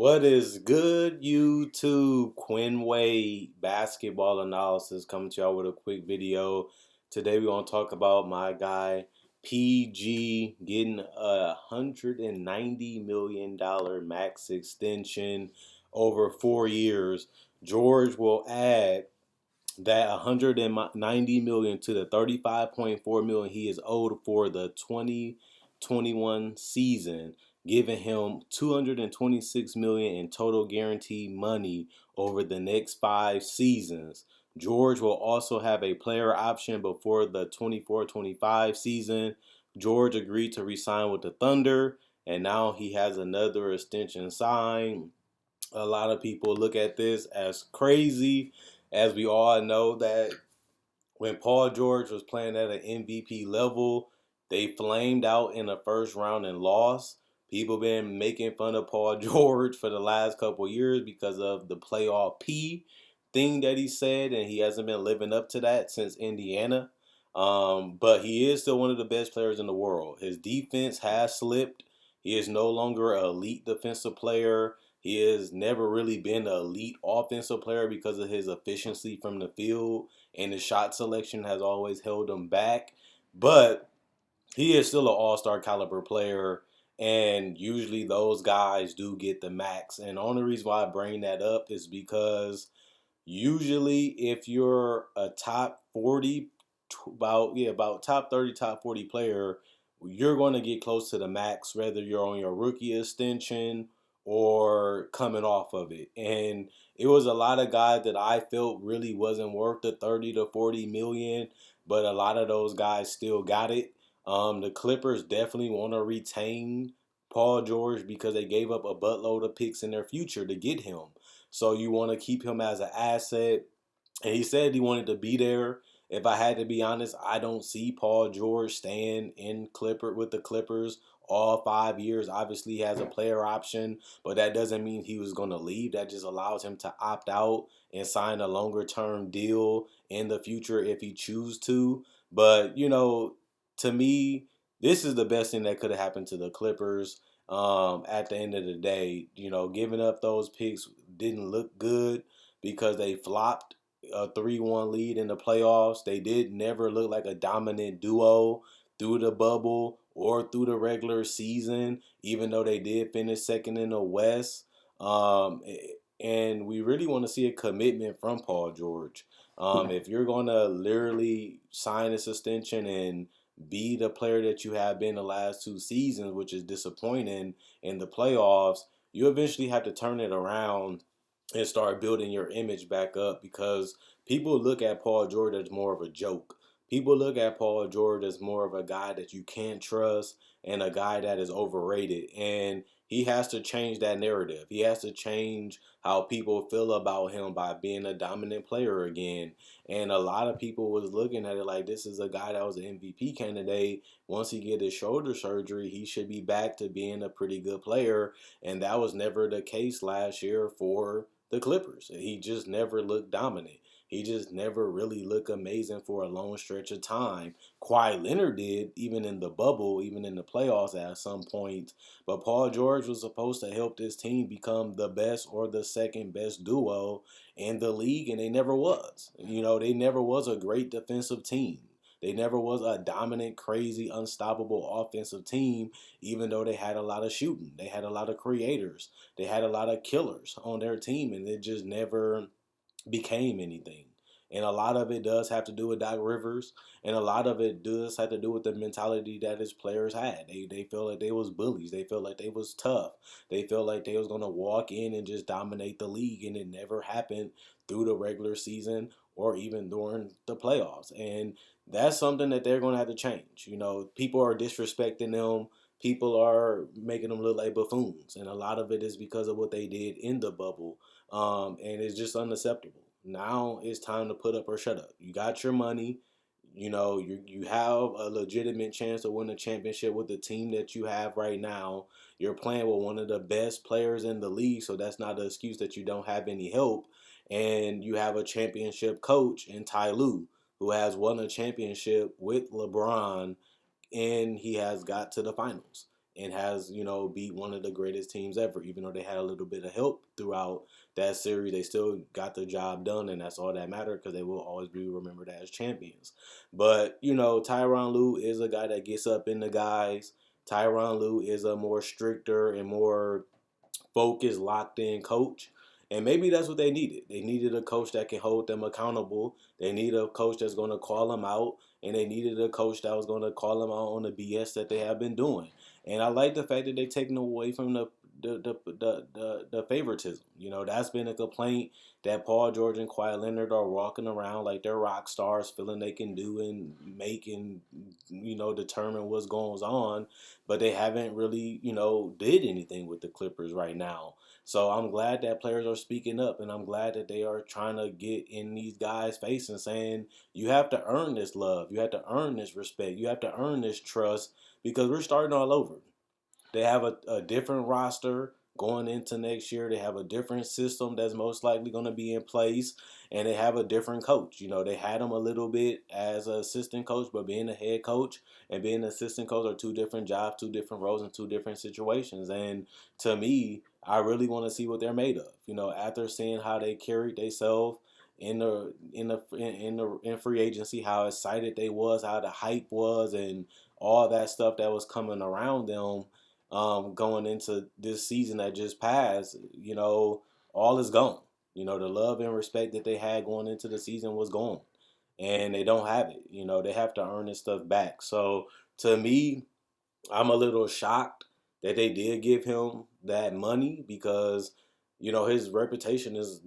What is good, YouTube? Quinn Wade basketball analysis coming to y'all with a quick video. Today we're gonna talk about my guy PG getting $190 million max extension over 4 years. George will add that 190 million to the 35.4 million he is owed for the 2021 season, giving him 226 million in total guaranteed money over the next 5 seasons. George will also have a player option before the 24-25 season. George agreed to resign with the Thunder, and now he has another extension signed. A lot of people look at this as crazy, as we all know that when Paul George was playing at an MVP level, they flamed out in the first round and lost. People been making fun of Paul George for the last couple of years because of the playoff P thing that he said, and he hasn't been living up to that since Indiana. But he is still one of the best players in the world. His defense has slipped. He is no longer an elite defensive player. He has never really been an elite offensive player because of his efficiency from the field, and his shot selection has always held him back. But he is still an all-star caliber player, and usually those guys do get the max. And the only reason why I bring that up is because usually if you're a top 40, about top 30, top 40 player, you're going to get close to the max, whether you're on your rookie extension or coming off of it. And it was a lot of guys that I felt really wasn't worth the 30 to 40 million, but a lot of those guys still got it. The Clippers definitely want to retain Paul George because they gave up a buttload of picks in their future to get him. So you want to keep him as an asset. And he said he wanted to be there. If I had to be honest, I don't see Paul George staying in Clipper with the Clippers all 5 years. Obviously, he has a player option, but that doesn't mean he was going to leave. That just allows him to opt out and sign a longer term deal in the future if he chooses to. But, to me, this is the best thing that could have happened to the Clippers. At the end of the day, giving up those picks didn't look good because they flopped a 3-1 lead in the playoffs. They did never look like a dominant duo through the bubble or through the regular season, even though they did finish second in the West. Um, and we really want to see a commitment from Paul George. If you're going to literally sign this extension and be the player that you have been the last 2 seasons, which is disappointing in the playoffs, you eventually have to turn it around and start building your image back up, because people look at Paul George as more of a joke. People look at Paul George as more of a guy that you can't trust and a guy that is overrated. And he has to change that narrative. He has to change how people feel about him by being a dominant player again. And a lot of people was looking at it like, this is a guy that was an MVP candidate. Once he get his shoulder surgery, he should be back to being a pretty good player. And that was never the case last year for the Clippers. He just never looked dominant. He just never really looked amazing for a long stretch of time. Kawhi Leonard did, even in the bubble, even in the playoffs at some point. But Paul George was supposed to help this team become the best or the second best duo in the league, and they never was. They never was a great defensive team. They never was a dominant, crazy, unstoppable offensive team, even though they had a lot of shooting. They had a lot of creators. They had a lot of killers on their team, and it just never became anything. And a lot of it does have to do with Doc Rivers, and a lot of it does have to do with the mentality that his players had. They felt like they was bullies. They felt like they was tough. They felt like they was gonna walk in and just dominate the league, and it never happened through the regular season or even during the playoffs. And that's something that they're gonna have to change. People are disrespecting them. People are making them look like buffoons, and a lot of it is because of what they did in the bubble, and it's just unacceptable. Now it's time to put up or shut up. You got your money. You have a legitimate chance to win a championship with the team that you have right now. You're playing with one of the best players in the league, so that's not an excuse that you don't have any help. And you have a championship coach in Ty Lue, who has won a championship with LeBron, and he has got to the finals. and has, beat one of the greatest teams ever. Even though they had a little bit of help throughout that series, they still got the job done, and that's all that mattered because they will always be remembered as champions. But, Tyronn Lue is a guy that gets up in the guys. Tyronn Lue is a more stricter and more focused, locked in coach. And maybe that's what they needed. They needed a coach that can hold them accountable. They need a coach that's going to call them out. And they needed a coach that was going to call them out on the BS that they have been doing. And I like the fact that they're taking away from the favoritism. That's been a complaint that Paul George and Kawhi Leonard are walking around like they're rock stars, feeling they can do and make and, determine what's going on. But they haven't really, did anything with the Clippers right now. So I'm glad that players are speaking up, and I'm glad that they are trying to get in these guys' face and saying, you have to earn this love. You have to earn this respect. You have to earn this trust because we're starting all over. They have a different roster going into next year. They have a different system that's most likely going to be in place, and they have a different coach. They had him a little bit as an assistant coach, but being a head coach and being an assistant coach are two different jobs, two different roles, and two different situations. And to me, I really want to see what they're made of. After seeing how they carried themselves in free agency, how excited they was, how the hype was, and all that stuff that was coming around them going into this season that just passed, all is gone. The love and respect that they had going into the season was gone. And they don't have it. They have to earn this stuff back. So to me, I'm a little shocked that they did give him that money because his reputation is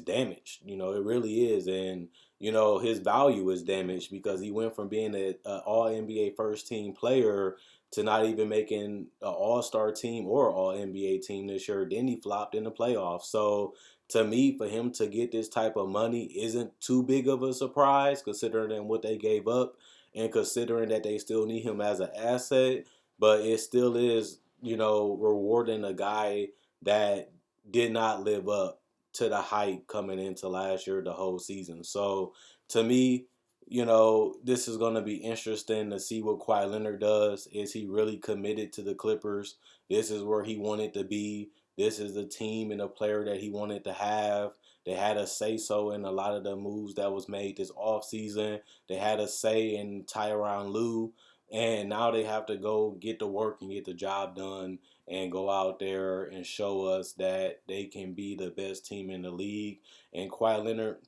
damaged. It really is, and his value is damaged because he went from being an All NBA first team player to not even making an All Star team or All NBA team this year. Then he flopped in the playoffs. So to me, for him to get this type of money isn't too big of a surprise considering what they gave up and considering that they still need him as an asset. But it still is, rewarding a guy that did not live up to the hype coming into last year, the whole season. So to me, this is going to be interesting to see what Kawhi Leonard does. Is he really committed to the Clippers? This is where he wanted to be. This is the team and the player that he wanted to have. They had a say-so in a lot of the moves that was made this offseason. They had a say in Tyronn Lue. And now they have to go get to work and get the job done and go out there and show us that they can be the best team in the league. And Kawhi Leonard,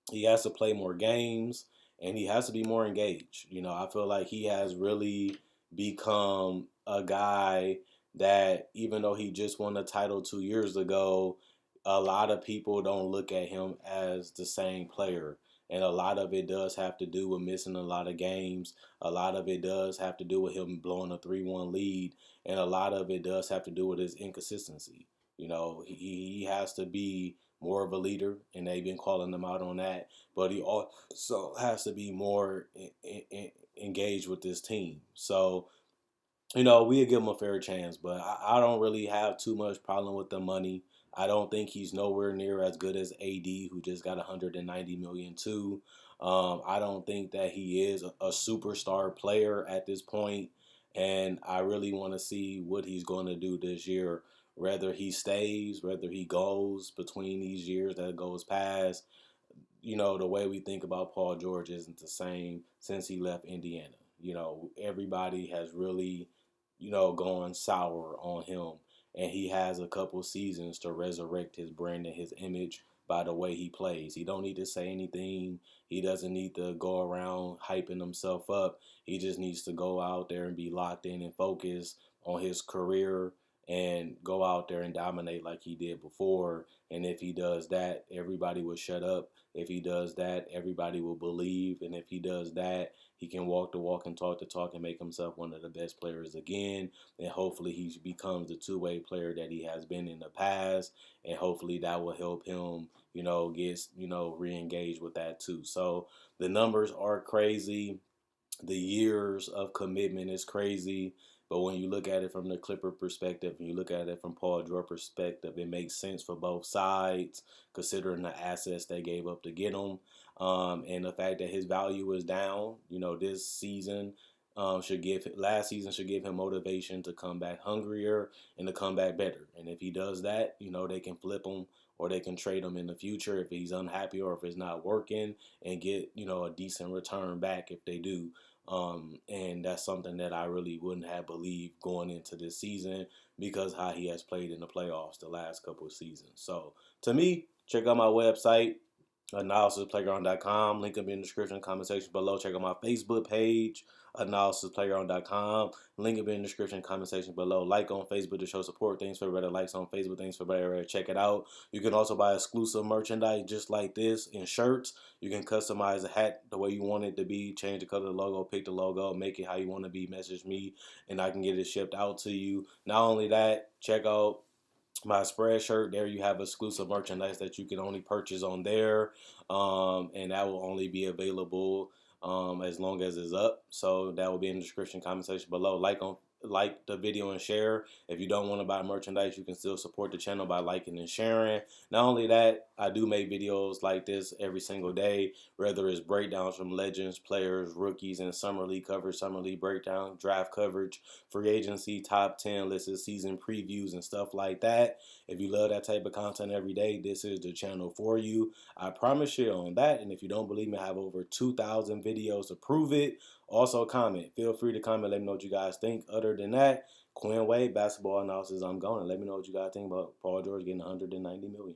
he has to play more games and he has to be more engaged. I feel like he has really become a guy that even though he just won the title 2 years ago, a lot of people don't look at him as the same player. And a lot of it does have to do with missing a lot of games. A lot of it does have to do with him blowing a 3-1 lead. And a lot of it does have to do with his inconsistency. He has to be more of a leader, and they've been calling him out on that. But he also has to be more engaged with this team. So, we'll give him a fair chance, but I don't really have too much problem with the money. I don't think he's nowhere near as good as AD, who just got 190 million too. I don't think that he is a superstar player at this point, and I really want to see what he's going to do this year. Whether he stays, whether he goes between these years that goes past. The way we think about Paul George isn't the same since he left Indiana. Everybody has really going sour on him. And he has a couple seasons to resurrect his brand and his image by the way he plays. He don't need to say anything. He doesn't need to go around hyping himself up. He just needs to go out there and be locked in and focused on his career and go out there and dominate like he did before. And if he does that, everybody will shut up. If he does that, everybody will believe. And if he does that, he can walk the walk and talk the talk and make himself one of the best players again. And hopefully he becomes the two-way player that he has been in the past. And hopefully that will help him, get, re-engaged with that too. So the numbers are crazy. The years of commitment is crazy. But when you look at it from the Clipper perspective and you look at it from Paul George perspective, it makes sense for both sides, considering the assets they gave up to get him. And the fact that his value is down, this season, last season should give him motivation to come back hungrier and to come back better. And if he does that, they can flip him or they can trade him in the future if he's unhappy or if it's not working, and get a decent return back if they do. And that's something that I really wouldn't have believed going into this season because how he has played in the playoffs the last couple of seasons. So to me, check out my website, AnalysisPlayground.com. Link will be in the description, comment section below. Check out my Facebook page, AnalysisPlayground.com. Link will be in the description, comment section below. Like on Facebook to show support. Thanks for everybody likes on Facebook. Thanks for everybody. Check it out. You can also buy exclusive merchandise just like this in shirts. You can customize a hat the way you want it to be. Change the color of the logo, pick the logo, make it how you want to be. Message me, and I can get it shipped out to you. Not only that, check out my Spreadshirt. There you have exclusive merchandise that you can only purchase on there, and that will only be available as long as it's up. So that will be in the description, comment section below. Like the video and share. If you don't want to buy merchandise, you can still support the channel by liking and sharing. Not only that, I do make videos like this every single day, whether it's breakdowns from legends, players, rookies, and summer league coverage, summer league breakdown, draft coverage, free agency, top 10 lists, season previews, and stuff like that. If you love that type of content every day, this is the channel for you. I promise you on that. And if you don't believe me, I have over 2,000 videos to prove it. Also, comment. Feel free to comment. Let me know what you guys think. Other than that, Quinn Wade, basketball analysis, I'm going. Let me know what you guys think about Paul George getting $190 million.